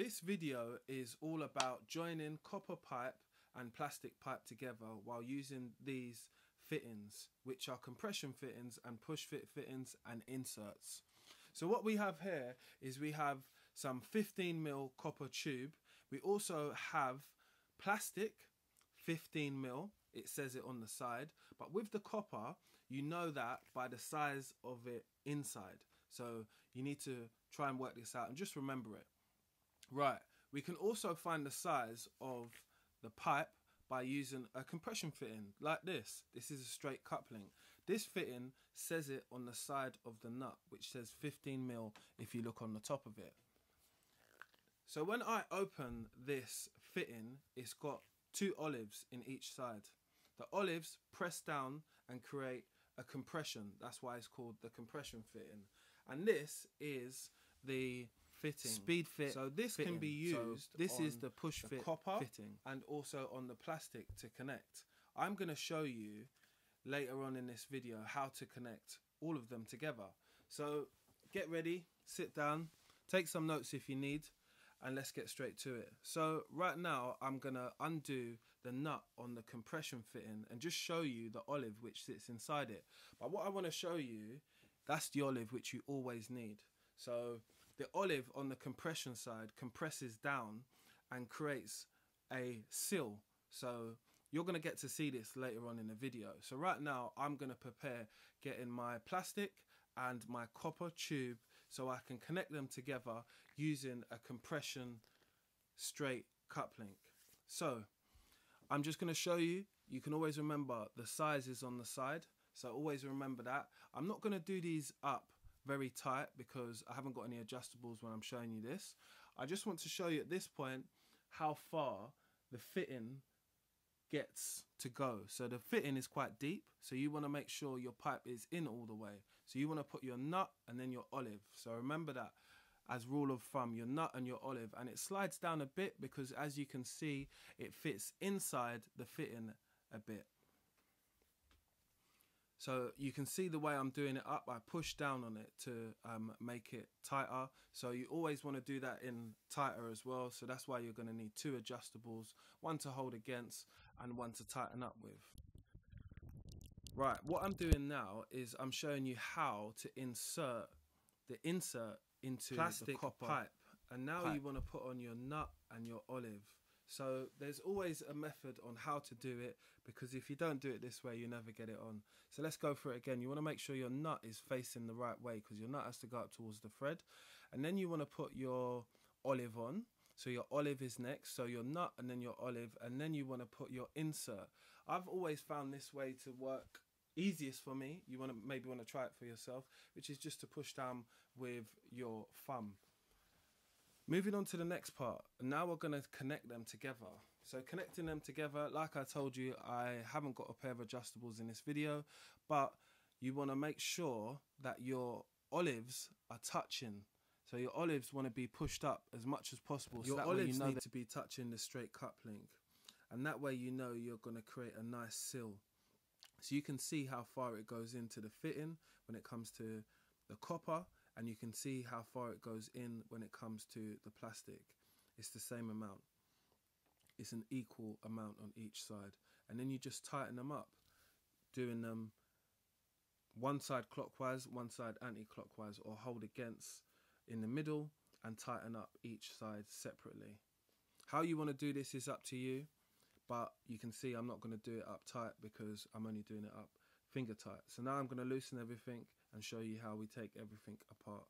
This video is all about joining copper pipe and plastic pipe together while using these fittings, which are compression fittings and push fit fittings and inserts. So what we have here is we have some 15mm copper tube. We also have plastic 15mm, it says it on the side, but with the copper you know that by the size of it inside. So you need to try and work this out and just remember it. Right, we can also find the size of the pipe by using a compression fitting like this. This is a straight coupling. This fitting says it on the side of the nut, which says 15mm if you look on the top of it. So when I open this fitting, it's got two olives in each side. The olives press down and create a compression. That's why it's called the compression fitting. And this is the fitting, speed fit. So this fitting can be used. So this is the push fit copper fitting, and also on the plastic to connect. I'm going to show you later on in this video how to connect all of them together. So get ready, sit down, take some notes if you need, and let's get straight to it. So right now I'm going to undo the nut on the compression fitting and just show you the olive which sits inside it. But what I want to show you, that's the olive which you always need. So the olive on the compression side compresses down and creates a seal. So you're going to get to see this later on in the video. So right now I'm going to prepare getting my plastic and my copper tube so I can connect them together using a compression straight coupling. So I'm just going to show you. You can always remember the sizes on the side, so always remember that. I'm not going to do these up very tight because I haven't got any adjustables when I'm showing you this. I just want to show you at this point how far the fitting gets to go. So the fitting is quite deep, so you want to make sure your pipe is in all the way. So you want to put your nut and then your olive. So remember that as rule of thumb, your nut and your olive, and it slides down a bit because as you can see it fits inside the fitting a bit. So you can see the way I'm doing it up, I push down on it to make it tighter. So you always want to do that in tighter as well. So that's why you're going to need two adjustables, one to hold against and one to tighten up with. Right, what I'm doing now is I'm showing you how to insert the insert into plastic the copper pipe. And now you want to put on your nut and your olive. So there's always a method on how to do it, because if you don't do it this way, you never get it on. So let's go through it again. You want to make sure your nut is facing the right way because your nut has to go up towards the thread. And then you want to put your olive on. So your olive is next. So your nut and then your olive. And then you want to put your insert. I've always found this way to work easiest for me. You want to maybe want to try it for yourself, which is just to push down with your thumb. Moving on to the next part, now we're going to connect them together. So connecting them together, like I told you, I haven't got a pair of adjustables in this video, but you want to make sure that your olives are touching. So your olives want to be pushed up as much as possible. Your olives need to be touching the straight coupling, and that way you know you're going to create a nice seal. So you can see how far it goes into the fitting when it comes to the copper, and you can see how far it goes in when it comes to the plastic. It's the same amount. It's an equal amount on each side. And then you just tighten them up, doing them one side clockwise, one side anti-clockwise, or hold against in the middle and tighten up each side separately. How you want to do this is up to you, but you can see I'm not going to do it up tight because I'm only doing it up finger tight. So now I'm going to loosen everything and show you how we take everything apart.